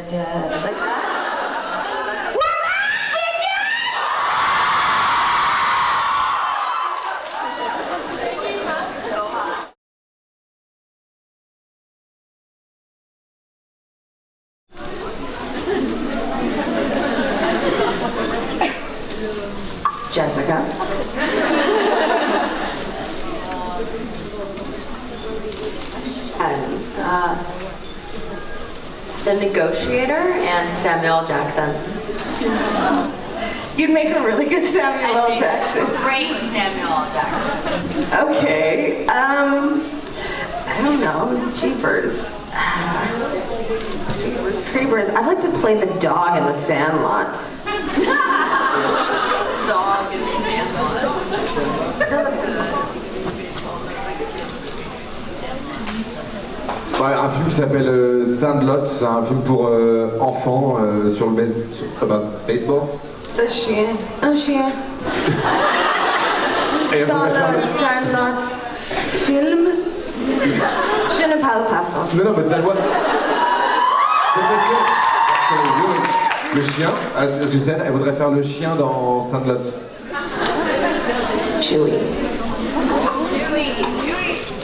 bitches. Like that. Jessica. And the negotiator and Samuel Jackson. You'd make a really good Samuel L. Jackson. Great Samuel L. Jackson. Okay. I don't know. Jeepers. Jeepers creepers. I'd like to play the dog in the Sandlot. Dog in the Sandlot. Ouais, un film qui s'appelle Sandlot, c'est un film pour enfants sur le baseball. Un chien. Un chien. Dans le Sandlot film. Je ne parle pas français. Non, mais t'as le droit. Le chien, as you said, elle voudrait faire le chien dans Sandlot. Chewie.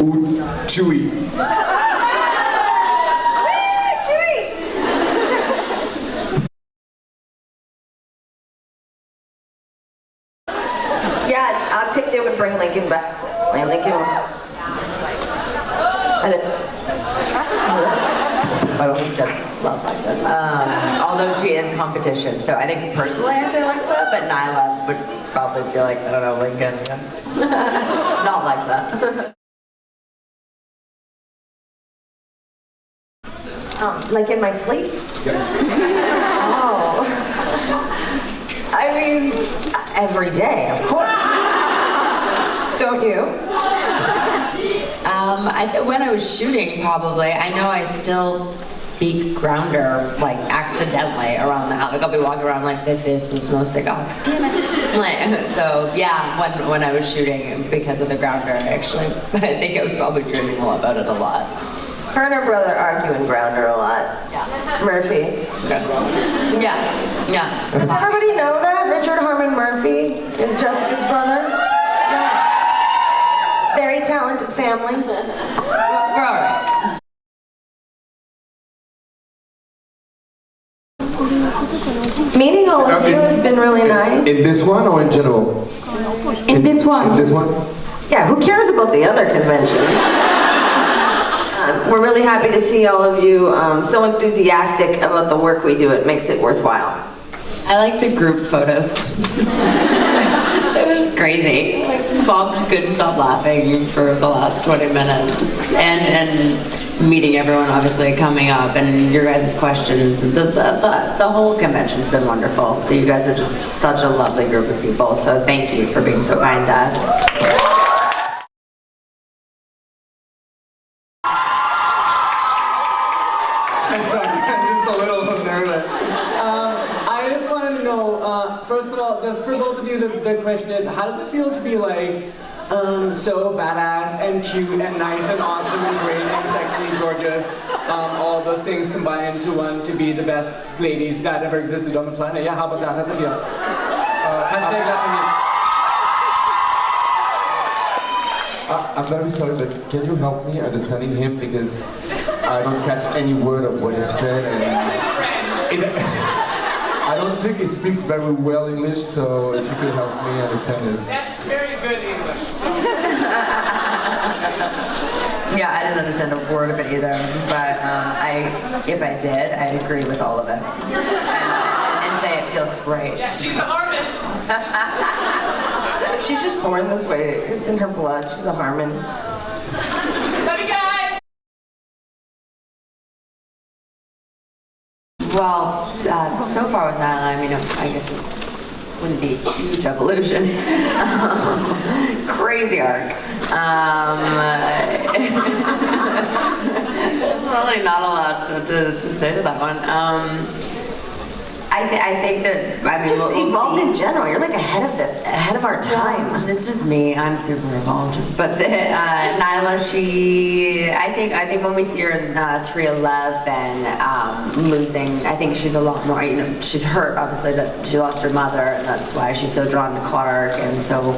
Ou Chewie. Yeah, I'll take. They would bring Lincoln back. Lincoln. I don't think doesn't love Alexa. Although she is competition, so I think personally I say Alexa, but Nyla would probably be like, I don't know, Lincoln. Yes. Not Alexa. Like in my sleep? Oh. I mean, every day, of course. Don't you? When I was shooting, probably. I know I still speak grounder, like, accidentally around the house. Like, I'll be walking around like, this is supposed to go, damn it. Like, so, yeah, when I was shooting, because of the grounder, actually, I think I was probably dreaming about it a lot. Her and her brother argue in grounder a lot. Yeah. Murphy. Yeah. Does everybody know that? Richard Harmon Murphy is Jessica's brother? Yeah. Very talented family. We're all right. Meeting all of you has been really nice. In this one or in general? In this one. In this one? Yeah, who cares about the other conventions? We're really happy to see all of you so enthusiastic about the work we do. It makes it worthwhile. I like the group photos. It was crazy. Like, Bob couldn't stop laughing for the last 20 minutes. And meeting everyone, obviously, coming up, and your guys' questions. The whole convention's been wonderful. You guys are just such a lovely group of people, so thank you for being so kind to us. I'm sorry, I'm just a little nervous. I just wanted to know, first of all, just for both of you, the question is, how does it feel to be like, so badass and cute and nice and awesome and great and sexy, gorgeous, all of those things combined into one to be the best ladies that ever existed on the planet? Yeah, how about that? How's it feel? Hashtag that for me. I'm very sorry, but can you help me understanding him, because I don't catch any word of what he said, and I don't think he speaks very well English, so if you could help me understand this. That's very good English. Yeah, I didn't understand a word of it either, but if I did, I'd agree with all of it. And say it feels great. Yeah, she's a Harmon. She's just born this way. It's in her blood. She's a Harmon. Love you guys! Well, so far with Nyla, I mean, I guess it wouldn't be a huge evolution. Crazy arc. There's really not a lot to say to that one. I I think that, I mean, Just we'll evolved see. in general. You're like ahead of our time. It's just me. I'm super involved. But Nyla, I think when we see her in 311, losing, I think she's a lot more. She's hurt obviously that she lost her mother, and that's why she's so drawn to Clark and so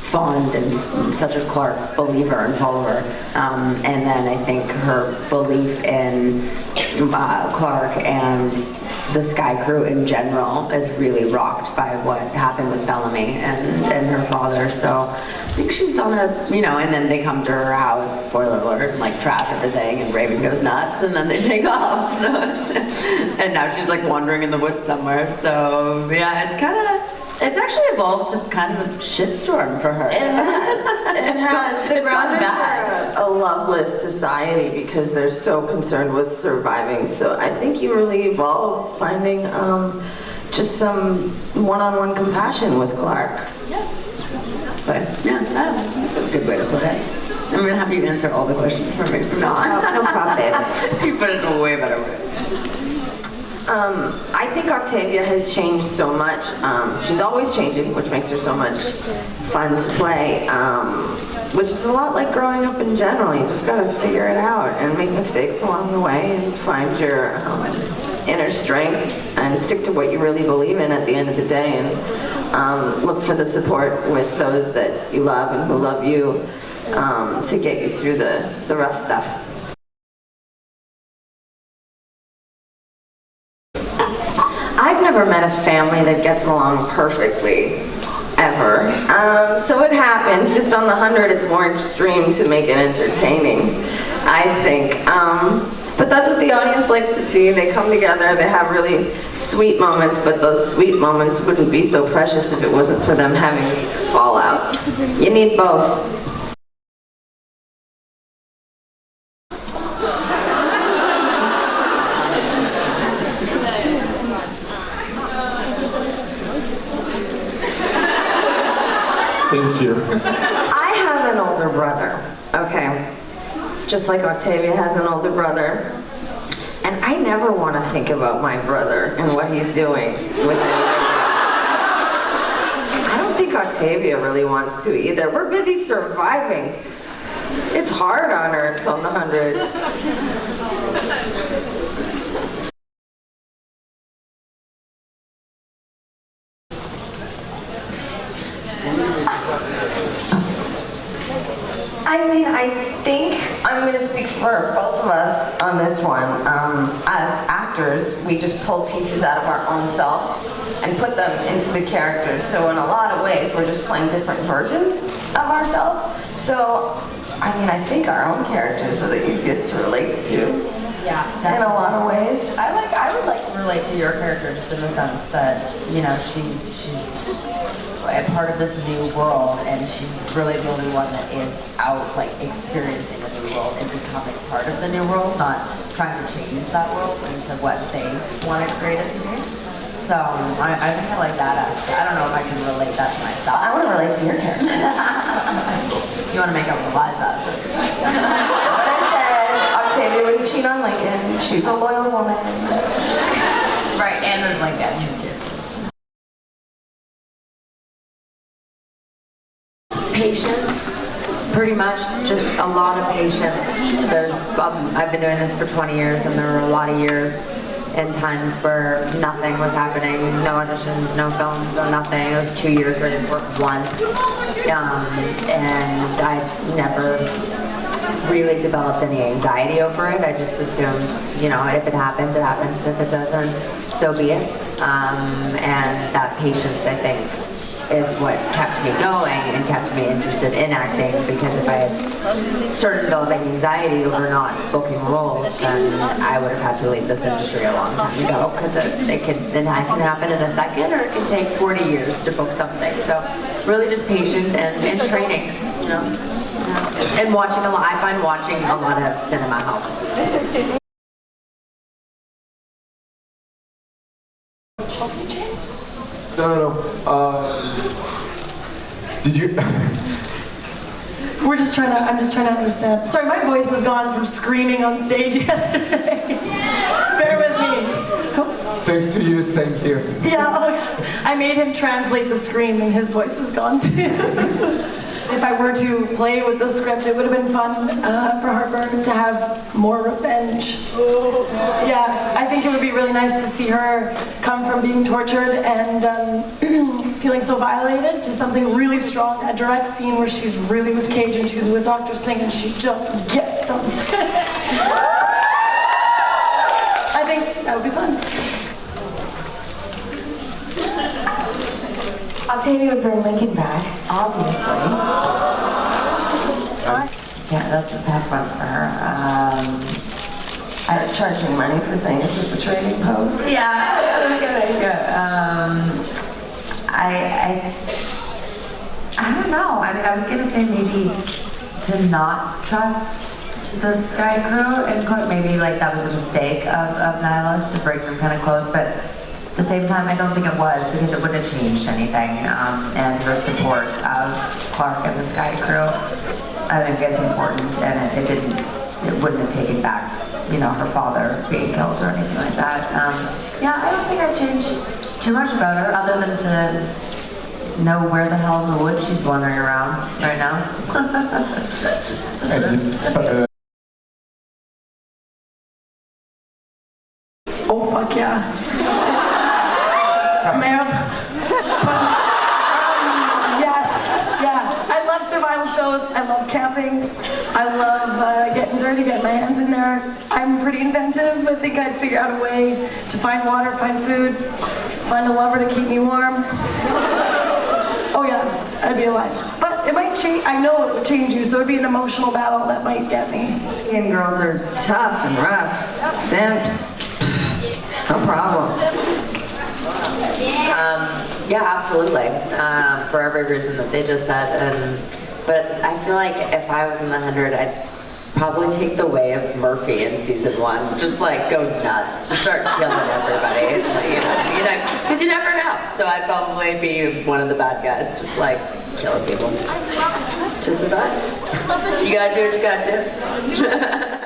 fond and such a Clark believer and follower. And then I think her belief in Clark and the Sky Crew in general is really rocked by what happened with Bellamy and her father. So I think she's on a, and then they come to her house, spoiler alert, and like trash everything, and Raven goes nuts, and then they take off. So and now she's like wandering in the woods somewhere. So yeah, it's actually evolved to kind of a shitstorm for her. It has. It has. The it's gone Grounders bad. are a loveless society because they're so concerned with surviving. So I think you really evolved finding just some one-on-one compassion with Clark. But yeah, that's a good way to put it. I'm gonna have you answer all the questions for me from now on. No problem, babe. You put it in a way better way. I think Octavia has changed so much. She's always changing, which makes her so much fun to play, which is a lot like growing up in general. You just gotta figure it out and make mistakes along the way and find your inner strength and stick to what you really believe in at the end of the day, and look for the support with those that you love and who love you to get you through the rough stuff. I've never met a family that gets along perfectly, ever. So it happens. Just on the 100, it's more extreme to make it entertaining, I think. But that's what the audience likes to see. They come together, they have really sweet moments, but those sweet moments wouldn't be so precious if it wasn't for them having major fallouts. You need both. Thank you. I have an older brother, okay? Just like Octavia has an older brother. And I never want to think about my brother and what he's doing with anybody else. I don't think Octavia really wants to either. We're busy surviving. It's hard on Earth on the 100. I mean, I think I'm going to speak for both of us on this one. As actors, we just pull pieces out of our own self and put them into the characters. So in a lot of ways, we're just playing different versions of ourselves. So, I mean, I think our own characters are the easiest to relate to. Yeah, definitely. In a lot of ways. I would like to relate to your character just in the sense that, she's a part of this new world, and she's really the only one that is out, like, experiencing the new world and becoming part of the new world, not trying to change that world into what they want to create it to be. So I think I like that aspect. I don't know if I can relate that to myself. I want to relate to your character. You want to make up with Liza, so you're saying. What I said, Octavia wouldn't cheat on Lincoln. She's a loyal woman. Right, and there's Lincoln, he's cute. Patience, pretty much, just a lot of patience. There's, I've been doing this for 20 years, and there were a lot of years and times where nothing was happening, no auditions, no films, no nothing. It was 2 years where I didn't work once, and I never really developed any anxiety over it. I just assumed, if it happens, it happens. If it doesn't, so be it. And that patience, I think, is what kept me going and kept me interested in acting, because if I had started developing anxiety over not booking roles, then I would have had to leave this industry a long time ago, because it can happen in a second, or it can take 40 years to book something. So really just patience and training, and watching a lot. I find watching a lot of cinema helps. Chelsey changed? No. Did you? I'm just trying to understand. Sorry, my voice has gone from screaming on stage yesterday. Bear with me. Thanks to you, same here. Yeah, I made him translate the screen and his voice is gone too. If I were to play with the script, it would have been fun for Harper to have more revenge. Yeah, I think it would be really nice to see her come from being tortured and feeling so violated to something really strong, a direct scene where she's really with Cage and she's with Dr. Singh and she just gets them. I think that would be fun. Octavia would bring Lincoln back, obviously. Yeah, that's a tough one for her. Start charging money for things at the trading post. Yeah, okay. I don't know. I mean, I was gonna say maybe to not trust the Sky Crew and maybe like that was a mistake of Nyla's to bring them kind of close, but at the same time, I don't think it was because it wouldn't have changed anything. And her support of Clark and the Sky Crew, I think is important, and it wouldn't have taken back, you know, her father being killed or anything like that. Yeah, I don't think I changed too much about her other than to know where the hell in the woods she's wandering around right now. Oh, fuck yeah. Merde. Yes, yeah. I love survival shows. I love camping. I love getting dirty, getting my hands in there. I'm pretty inventive. I think I'd figure out a way to find water, find food, find a lover to keep me warm. Oh yeah, I'd be alive. But it might change. I know it would change you, so it'd be an emotional battle that might get me. Indian girls are tough and rough. Simps. No problem. Yeah, absolutely. For every reason that they just said. But I feel like if I was in the 100, I'd probably take the way of Murphy in season 1. Just like go nuts, just start killing everybody. You know, because you never know. So I'd probably be one of the bad guys, just like killing people to survive. You gotta do what you gotta do.